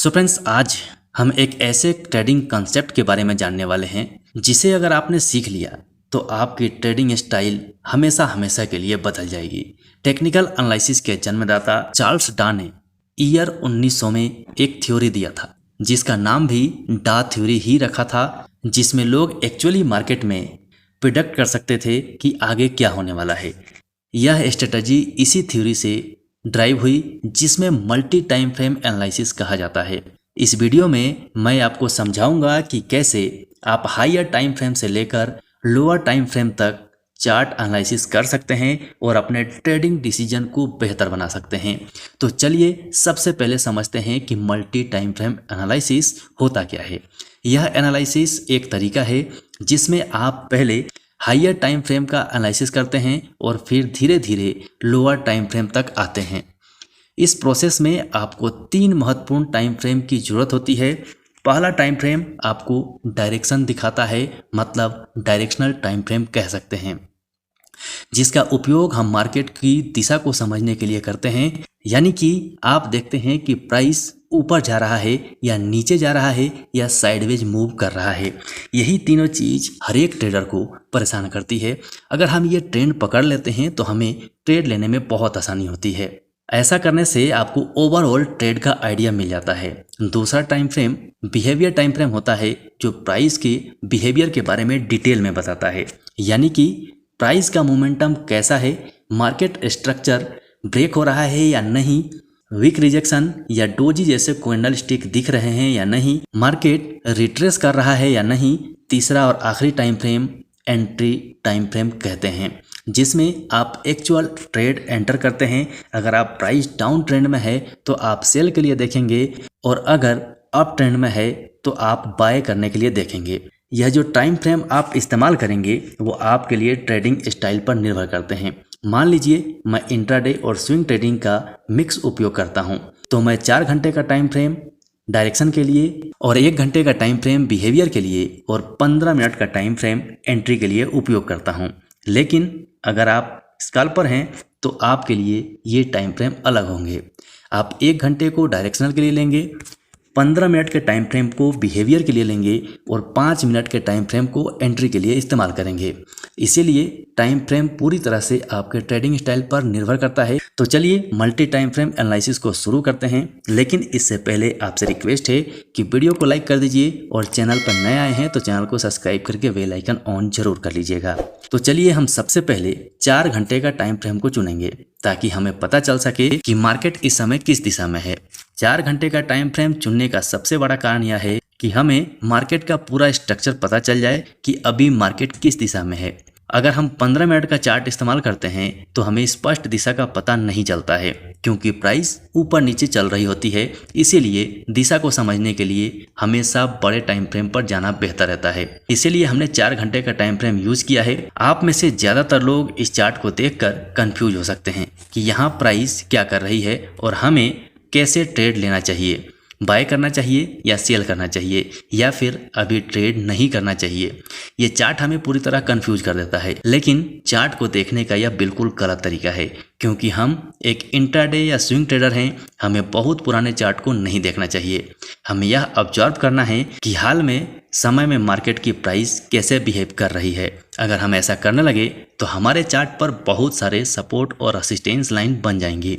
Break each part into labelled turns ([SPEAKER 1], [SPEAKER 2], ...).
[SPEAKER 1] So friends, आज हम एक ऐसे ट्रेडिंग कंसेप्ट के बारे में जानने वाले हैं जिसे अगर आपने सीख लिया तो आपकी ट्रेडिंग स्टाइल हमेशा हमेशा के लिए बदल जाएगी। टेक्निकल एनालिसिस के जन्मदाता चार्ल्स डा ने ईयर 1900 में एक थ्योरी दिया था जिसका नाम भी डा थ्योरी ही रखा था, जिसमें लोग एक्चुअली मार्केट में प्रिडिक्ट कर सकते थे कि आगे क्या होने वाला है। यह स्ट्रेटजी इसी थ्योरी से ड्राइव हुई जिसमें मल्टी टाइम फ्रेम एनालिसिस कहा जाता है। इस वीडियो में मैं आपको समझाऊंगा कि कैसे आप हायर टाइम फ्रेम से लेकर लोअर टाइम फ्रेम तक चार्ट एनालिसिस कर सकते हैं और अपने ट्रेडिंग डिसीजन को बेहतर बना सकते हैं। तो चलिए सबसे पहले समझते हैं कि मल्टी टाइम फ्रेम एनालिसिस होता क्या है। यह एनालिसिस एक तरीका है जिसमें आप पहले हायर टाइम फ्रेम का एनालिसिस करते हैं और फिर धीरे धीरे लोअर टाइम फ्रेम तक आते हैं। इस प्रोसेस में आपको 3 महत्वपूर्ण टाइम फ्रेम की ज़रूरत होती है। पहला टाइम फ्रेम आपको डायरेक्शन दिखाता है, मतलब डायरेक्शनल टाइम फ्रेम कह सकते हैं, जिसका उपयोग हम मार्केट की दिशा को समझने के लिए करते हैं। यानी कि आप देखते हैं कि प्राइस ऊपर जा रहा है या नीचे जा रहा है या साइडवेज मूव कर रहा है। यही तीनों चीज़ हर एक ट्रेडर को परेशान करती है। अगर हम ये ट्रेंड पकड़ लेते हैं तो हमें ट्रेड लेने में बहुत आसानी होती है। ऐसा करने से आपको ओवरऑल ट्रेड का आइडिया मिल जाता है। दूसरा time frame behaviour time frame होता है, जो प्राइस के बिहेवियर के बारे में डिटेल में बताता है। यानी कि प्राइस का मोमेंटम कैसा है, मार्केट स्ट्रक्चर ब्रेक हो रहा है या नहीं, वीक रिजेक्शन या डोजी जैसे कैंडल स्टिक दिख रहे हैं या नहीं, मार्केट रिट्रेस कर रहा है या नहीं। तीसरा और आखिरी time frame entry time frame कहते हैं, जिसमें आप एक्चुअल ट्रेड एंटर करते हैं। अगर आप प्राइस डाउन ट्रेंड में है तो आप सेल के लिए देखेंगे और अगर अप ट्रेंड में है तो आप बाय करने के लिए देखेंगे। यह जो टाइम फ्रेम आप इस्तेमाल करेंगे वो आपके लिए ट्रेडिंग स्टाइल पर निर्भर करते हैं। मान लीजिए मैं इंट्राडे और स्विंग ट्रेडिंग का मिक्स उपयोग करता हूं, तो मैं 4 घंटे का टाइम फ्रेम डायरेक्शन के लिए और 1 घंटे का टाइम फ्रेम बिहेवियर के लिए और 15 मिनट का टाइम फ्रेम एंट्री के लिए उपयोग करता हूं। लेकिन अगर आप स्कैल्पर हैं तो आपके लिए ये टाइम फ्रेम अलग होंगे। आप 1 घंटे को डायरेक्शनल के लिए लेंगे, 15 मिनट के टाइम फ्रेम को बिहेवियर के लिए लेंगे और 5 मिनट के टाइम फ्रेम को एंट्री के लिए इस्तेमाल करेंगे। इसीलिए टाइम फ्रेम पूरी तरह से आपके ट्रेडिंग स्टाइल पर निर्भर करता है। तो चलिए मल्टी टाइम फ्रेम एनालिसिस को शुरू करते हैं, लेकिन इससे पहले आपसे रिक्वेस्ट है कि वीडियो को लाइक कर दीजिए और चैनल पर नए आए हैं तो चैनल को सब्सक्राइब करके बेल आइकन ऑन जरूर कर लीजिएगा। तो चलिए हम सबसे पहले 4 घंटे का टाइम फ्रेम को चुनेंगे ताकि हमें पता चल सके कि मार्केट इस समय किस दिशा में है। 4 घंटे का टाइम फ्रेम चुनने का सबसे बड़ा कारण यह है कि हमें मार्केट का पूरा स्ट्रक्चर पता चल जाए कि अभी मार्केट किस दिशा में है। अगर हम 15 मिनट का चार्ट इस्तेमाल करते हैं तो हमें स्पष्ट दिशा का पता नहीं चलता है, क्योंकि प्राइस ऊपर नीचे चल रही होती है। इसीलिए दिशा को समझने के लिए हमेशा बड़े टाइम फ्रेम पर जाना बेहतर रहता है। इसीलिए हमने 4 घंटे का टाइम फ्रेम यूज किया है। आप में से ज्यादातर लोग इस चार्ट को देखकर कंफ्यूज हो सकते हैं कि यहाँ प्राइस क्या कर रही है और हमें कैसे ट्रेड लेना चाहिए, बाय करना चाहिए या सेल करना चाहिए, या फिर अभी ट्रेड नहीं करना चाहिए। ये चार्ट हमें पूरी तरह कंफ्यूज कर देता है। लेकिन चार्ट को देखने का यह बिल्कुल गलत तरीका है, क्योंकि हम एक इंट्राडे या स्विंग ट्रेडर हैं। हमें बहुत पुराने चार्ट को नहीं देखना चाहिए। हमें यह ऑब्जर्व करना है कि हाल में समय में मार्केट की प्राइस कैसे बिहेव कर रही है। अगर हम ऐसा करने लगे तो हमारे चार्ट पर बहुत सारे सपोर्ट और असिस्टेंस लाइन बन जाएंगी,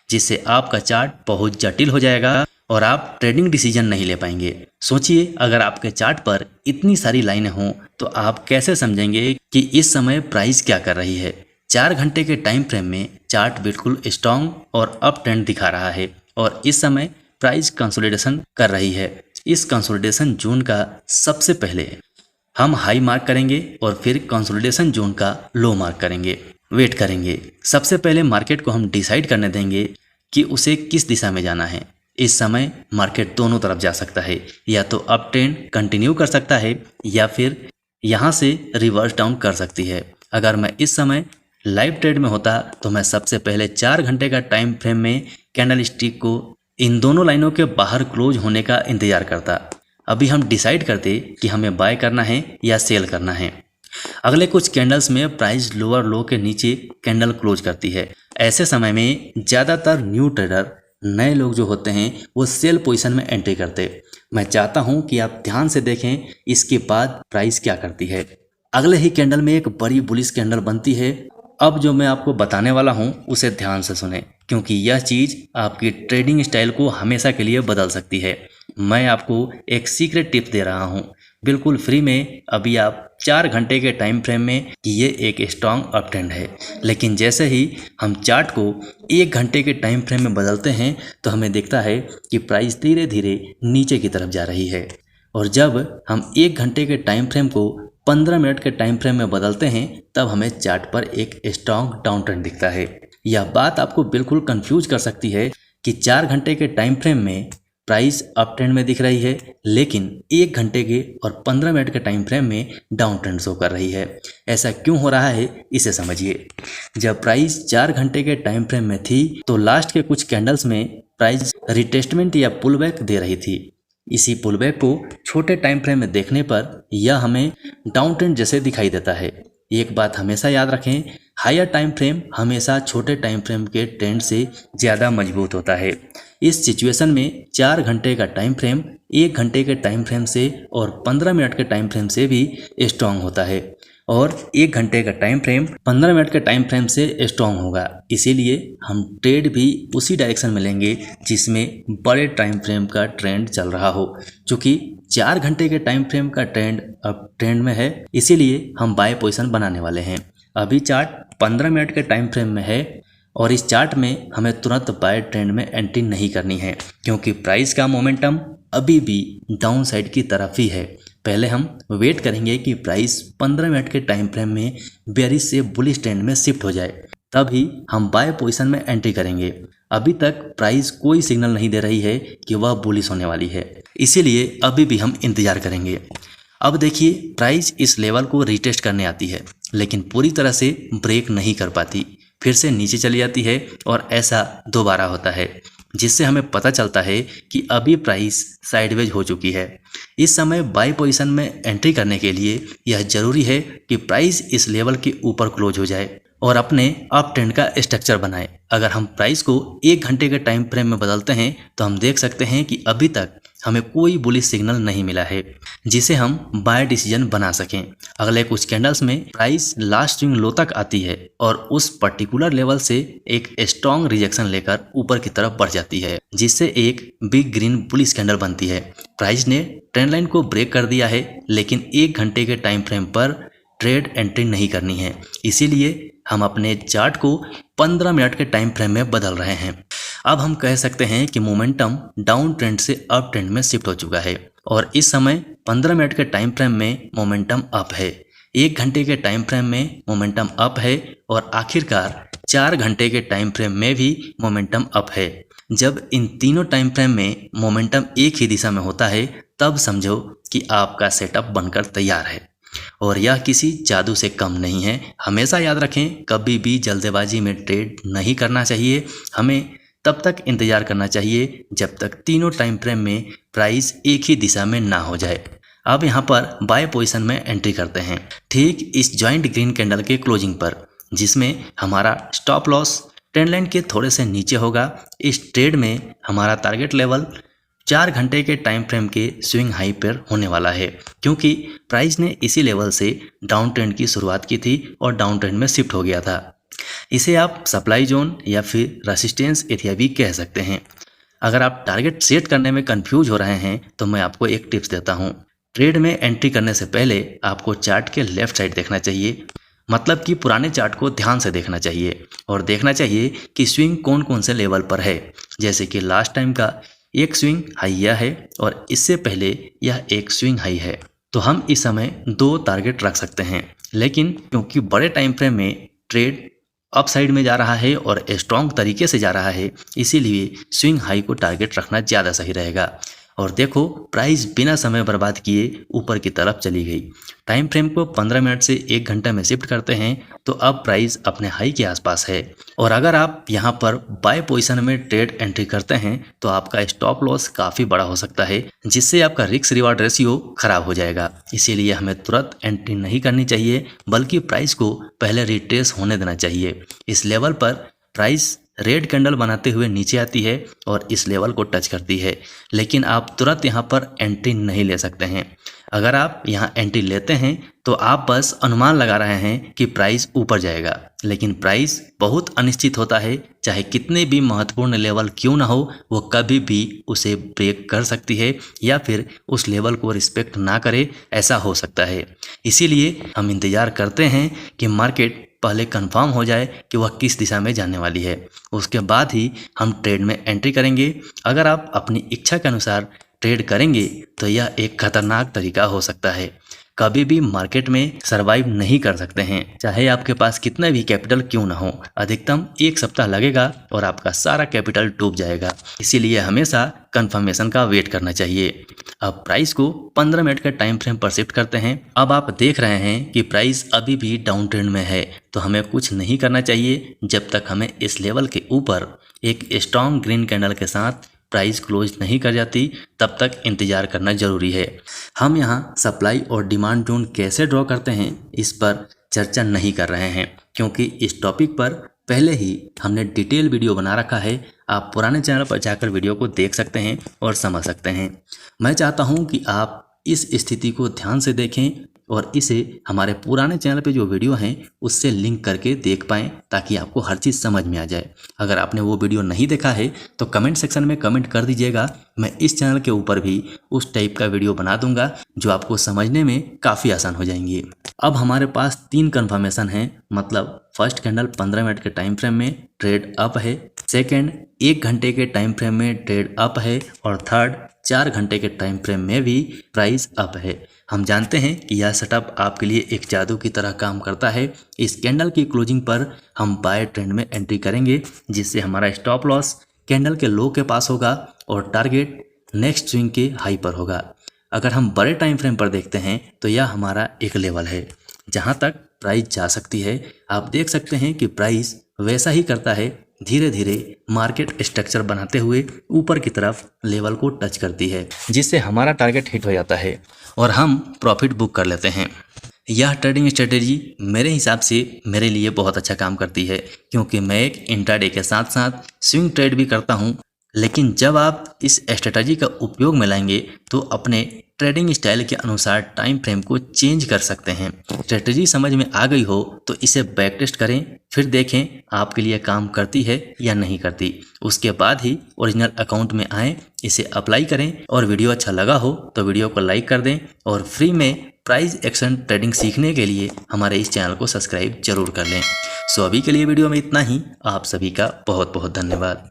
[SPEAKER 1] जिससे आपका चार्ट बहुत जटिल हो जाएगा और आप ट्रेडिंग डिसीजन नहीं ले पाएंगे। सोचिए, अगर आपके चार्ट पर इतनी सारी लाइनें हों तो आप कैसे समझेंगे कि इस समय प्राइस क्या कर रही है। 4 घंटे के टाइम फ्रेम में चार्ट बिल्कुल स्ट्रॉन्ग और अप ट्रेंड दिखा रहा है और इस समय प्राइस कंसोलिडेशन कर रही है। इस कंसोलिडेशन जोन का सबसे पहले हम हाई मार्क करेंगे और फिर कंसोलिडेशन जोन का लो मार्क करेंगे, वेट करेंगे। सबसे पहले मार्केट को हम डिसाइड करने देंगे कि उसे किस दिशा में जाना है। इस समय मार्केट दोनों तरफ जा सकता है, या तो अप ट्रेंड कंटिन्यू कर सकता है या फिर यहाँ से रिवर्स डाउन कर सकती है। अगर मैं इस समय लाइव ट्रेड में होता तो मैं सबसे पहले 4 घंटे का टाइम फ्रेम में कैंडल स्टिक को इन दोनों लाइनों के बाहर क्लोज होने का इंतजार करता। अभी हम डिसाइड करते कि हमें बाय करना है या सेल करना है। अगले कुछ कैंडल्स में प्राइस लोअर लो के नीचे कैंडल क्लोज करती है। ऐसे समय में ज़्यादातर न्यू ट्रेडर नए लोग जो होते हैं वो सेल पोजीशन में एंट्री करते। मैं चाहता हूं कि आप ध्यान से देखें इसके बाद प्राइस क्या करती है। अगले ही कैंडल में एक बड़ी बुलिश कैंडल बनती है। अब जो मैं आपको बताने वाला हूं उसे ध्यान से सुने, क्योंकि यह चीज़ आपकी ट्रेडिंग स्टाइल को हमेशा के लिए बदल सकती है। मैं आपको एक सीक्रेट टिप दे रहा हूं बिल्कुल फ्री में। अभी आप 4 घंटे के टाइम फ्रेम में कि ये एक स्ट्रांग अप ट्रेंड है, लेकिन जैसे ही हम चार्ट को 1 घंटे के टाइम फ्रेम में बदलते हैं तो हमें दिखता है कि प्राइस धीरे धीरे नीचे की तरफ जा रही है। और जब हम 1 घंटे के टाइम फ्रेम को 15 मिनट के टाइम फ्रेम में बदलते हैं तब हमें चार्ट पर एक स्ट्रांग डाउन ट्रेंड दिखता है। यह बात आपको बिल्कुल कंफ्यूज कर सकती है कि 4 घंटे के टाइम फ्रेम में प्राइस अप ट्रेंड में दिख रही है, लेकिन 1 घंटे के और 15 मिनट के टाइम फ्रेम में डाउन ट्रेंड शो कर रही है। ऐसा क्यों हो रहा है इसे समझिए। जब प्राइस 4 घंटे के टाइम फ्रेम में थी तो लास्ट के कुछ कैंडल्स में प्राइस रिटेस्टमेंट या पुल बैक दे रही थी। इसी पुल बैक को छोटे टाइम फ्रेम में देखने पर यह हमें डाउन ट्रेंड जैसे दिखाई देता है। एक बात हमेशा याद रखें, हायर टाइम फ्रेम हमेशा छोटे टाइम फ्रेम के ट्रेंड से ज़्यादा मजबूत होता है। इस सिचुएशन में 4 घंटे का टाइम फ्रेम 1 घंटे के टाइम फ्रेम से और 15 मिनट के टाइम फ्रेम से भी स्ट्रांग होता है, और 1 घंटे का टाइम फ्रेम 15 मिनट के टाइम फ्रेम से स्ट्रांग होगा। इसीलिए हम ट्रेड भी उसी डायरेक्शन में लेंगे जिसमें बड़े टाइम फ्रेम का ट्रेंड चल रहा हो। चूँकि 4 घंटे के टाइम फ्रेम का ट्रेंड अब ट्रेंड में है, इसीलिए हम बाय पोजीशन बनाने वाले हैं। अभी चार्ट 15 मिनट के टाइम फ्रेम में है और इस चार्ट में हमें तुरंत बाय ट्रेंड में एंट्री नहीं करनी है, क्योंकि प्राइस का मोमेंटम अभी भी डाउन साइड की तरफ ही है। पहले हम वेट करेंगे कि प्राइस 15 मिनट के टाइम फ्रेम में बेयरिश से बुलिश ट्रेंड में शिफ्ट हो जाए, तभी हम बाय पोजीशन में एंट्री करेंगे। अभी तक प्राइस कोई सिग्नल नहीं दे रही है कि वह बुलिश होने वाली है, इसीलिए अभी भी हम इंतजार करेंगे। अब देखिए, प्राइस इस लेवल को रिटेस्ट करने आती है, लेकिन पूरी तरह से ब्रेक नहीं कर पाती, फिर से नीचे चली जाती है और ऐसा दोबारा होता है, जिससे हमें पता चलता है कि अभी प्राइस साइडवेज हो चुकी है। इस समय बाय पोजीशन में एंट्री करने के लिए यह जरूरी है कि प्राइस इस लेवल के ऊपर क्लोज हो जाए और अपने अप ट्रेंड का स्ट्रक्चर बनाए। अगर हम प्राइस को 1 घंटे के टाइम फ्रेम में बदलते हैं तो हम देख सकते हैं कि अभी तक हमें कोई बुलिश सिग्नल नहीं मिला है जिसे हम बाय डिसीजन बना सकें। अगले कुछ कैंडल्स में प्राइस लास्ट स्विंग लो तक आती है और उस पर्टिकुलर लेवल से एक स्ट्रॉन्ग रिजेक्शन लेकर ऊपर की तरफ बढ़ जाती है, जिससे एक बिग ग्रीन बुलिश कैंडल बनती है। प्राइस ने ट्रेंड लाइन को ब्रेक कर दिया है, लेकिन 1 घंटे के टाइम फ्रेम पर ट्रेड एंट्री नहीं करनी है, इसीलिए हम अपने चार्ट को 15 मिनट के टाइम फ्रेम में बदल रहे हैं। अब हम कह सकते हैं कि मोमेंटम डाउन ट्रेंड से अप ट्रेंड में शिफ्ट हो चुका है और इस समय 15 मिनट के टाइम फ्रेम में मोमेंटम अप है, 1 घंटे के टाइम फ्रेम में मोमेंटम अप है और आखिरकार 4 घंटे के टाइम फ्रेम में भी मोमेंटम अप है। जब इन तीनों टाइम फ्रेम में मोमेंटम एक ही दिशा में होता है तब समझो कि आपका सेटअप बनकर तैयार है, और यह किसी जादू से कम नहीं है। हमेशा याद रखें, कभी भी जल्दबाजी में ट्रेड नहीं करना चाहिए। हमें तब तक इंतजार करना चाहिए जब तक तीनों टाइम फ्रेम में प्राइस एक ही दिशा में ना हो जाए। अब यहाँ पर बाय पोजीशन में एंट्री करते हैं, ठीक इस जॉइंट ग्रीन कैंडल के क्लोजिंग पर, जिसमें हमारा स्टॉप लॉस ट्रेंड लाइन के थोड़े से नीचे होगा। इस ट्रेड में हमारा टारगेट लेवल 4 घंटे के टाइम फ्रेम के स्विंग हाई पर होने वाला है, क्योंकि प्राइस ने इसी लेवल से डाउन ट्रेंड की शुरुआत की थी और डाउन ट्रेंड में शिफ्ट हो गया था। इसे आप सप्लाई जोन या फिर रेसिस्टेंस एरिया भी कह सकते हैं। अगर आप टारगेट सेट करने में कंफ्यूज हो रहे हैं तो मैं आपको एक टिप्स देता हूं। ट्रेड में एंट्री करने से पहले आपको चार्ट के लेफ्ट साइड देखना चाहिए, मतलब कि पुराने चार्ट को ध्यान से देखना चाहिए और देखना चाहिए कि स्विंग कौन कौन से लेवल पर है। जैसे कि लास्ट टाइम का एक स्विंग हाई यह है और इससे पहले यह एक स्विंग हाई है, तो हम इस समय 2 टारगेट रख सकते हैं। लेकिन क्योंकि बड़े टाइम फ्रेम में ट्रेड अप साइड में जा रहा है और स्ट्रॉन्ग तरीके से जा रहा है, इसीलिए स्विंग हाई को टारगेट रखना ज़्यादा सही रहेगा। और देखो, प्राइस बिना समय बर्बाद किए ऊपर की तरफ चली गई। टाइम फ्रेम को 15 मिनट से 1 घंटे में शिफ्ट करते हैं तो अब प्राइस अपने हाई के आसपास है, और अगर आप यहां पर बाय पोजीशन में ट्रेड एंट्री करते हैं तो आपका स्टॉप लॉस काफ़ी बड़ा हो सकता है, जिससे आपका रिस्क रिवार्ड रेशियो खराब हो जाएगा। इसीलिए हमें तुरंत एंट्री नहीं करनी चाहिए, बल्कि प्राइस को पहले रिट्रेस होने देना चाहिए। इस लेवल पर प्राइस रेड कैंडल बनाते हुए नीचे आती है और इस लेवल को टच करती है, लेकिन आप तुरंत यहाँ पर एंट्री नहीं ले सकते हैं। अगर आप यहाँ एंट्री लेते हैं तो आप बस अनुमान लगा रहे हैं कि प्राइस ऊपर जाएगा, लेकिन प्राइस बहुत अनिश्चित होता है। चाहे कितने भी महत्वपूर्ण लेवल क्यों ना हो, वो कभी भी उसे ब्रेक कर सकती है या फिर उस लेवल को रिस्पेक्ट ना करे, ऐसा हो सकता है। इसीलिए हम इंतज़ार करते हैं कि मार्केट पहले कंफर्म हो जाए कि वह किस दिशा में जाने वाली है, उसके बाद ही हम ट्रेड में एंट्री करेंगे। अगर आप अपनी इच्छा के अनुसार ट्रेड करेंगे तो यह एक खतरनाक तरीका हो सकता है। कभी भी मार्केट में सरवाइव नहीं कर सकते हैं, चाहे आपके पास कितना भी कैपिटल क्यों ना हो। अधिकतम 1 सप्ताह लगेगा और आपका सारा कैपिटल डूब जाएगा। इसीलिए हमेशा कंफर्मेशन का वेट करना चाहिए। अब प्राइस को 15 मिनट के टाइम फ्रेम पर शिफ्ट करते हैं। अब आप देख रहे हैं कि प्राइस अभी भी डाउन ट्रेंड में है, तो हमें कुछ नहीं करना चाहिए जब तक हमें इस लेवल के ऊपर एक स्ट्रॉन्ग ग्रीन कैंडल के साथ प्राइस क्लोज नहीं कर जाती, तब तक इंतज़ार करना ज़रूरी है। हम यहाँ सप्लाई और डिमांड जोन कैसे ड्रॉ करते हैं इस पर चर्चा नहीं कर रहे हैं, क्योंकि इस टॉपिक पर पहले ही हमने डिटेल वीडियो बना रखा है। आप पुराने चैनल पर जाकर वीडियो को देख सकते हैं और समझ सकते हैं। मैं चाहता हूँ कि आप इस स्थिति को ध्यान से देखें और इसे हमारे पुराने चैनल पे जो वीडियो हैं उससे लिंक करके देख पाएँ, ताकि आपको हर चीज़ समझ में आ जाए। अगर आपने वो वीडियो नहीं देखा है तो कमेंट सेक्शन में कमेंट कर दीजिएगा। मैं इस चैनल के ऊपर भी उस टाइप का वीडियो बना दूंगा जो आपको समझने में काफ़ी आसान हो जाएंगी। अब हमारे पास 3 कन्फर्मेशन हैं, मतलब फर्स्ट कैंडल 15 मिनट के टाइम फ्रेम में ट्रेड अप है, सेकेंड 1 घंटे के टाइम फ्रेम में ट्रेड अप है, और थर्ड 4 घंटे के टाइम फ्रेम में भी प्राइस अप है। हम जानते हैं कि यह सेटअप आपके लिए एक जादू की तरह काम करता है। इस कैंडल की क्लोजिंग पर हम बाय ट्रेंड में एंट्री करेंगे, जिससे हमारा स्टॉप लॉस कैंडल के लो के पास होगा और टारगेट नेक्स्ट स्विंग के हाई पर होगा। अगर हम बड़े टाइम फ्रेम पर देखते हैं तो यह हमारा एक लेवल है जहां तक प्राइस जा सकती है। आप देख सकते हैं कि प्राइस वैसा ही करता है, धीरे धीरे मार्केट स्ट्रक्चर बनाते हुए ऊपर की तरफ लेवल को टच करती है, जिससे हमारा टारगेट हिट हो जाता है और हम प्रॉफिट बुक कर लेते हैं। यह ट्रेडिंग स्ट्रेटेजी मेरे हिसाब से मेरे लिए बहुत अच्छा काम करती है, क्योंकि मैं एक इंट्राडे के साथ साथ स्विंग ट्रेड भी करता हूं। लेकिन जब आप इस स्ट्रेटजी का उपयोग में लाएंगे तो अपने ट्रेडिंग स्टाइल के अनुसार टाइम फ्रेम को चेंज कर सकते हैं। स्ट्रेटजी समझ में आ गई हो तो इसे बैक टेस्ट करें, फिर देखें आपके लिए काम करती है या नहीं करती। उसके बाद ही ओरिजिनल अकाउंट में आएँ, इसे अप्लाई करें, और वीडियो अच्छा लगा हो तो वीडियो को लाइक कर दें, और फ्री में प्राइस एक्शन ट्रेडिंग सीखने के लिए हमारे इस चैनल को सब्सक्राइब जरूर कर लें। सो अभी के लिए वीडियो में इतना ही। आप सभी का बहुत बहुत धन्यवाद।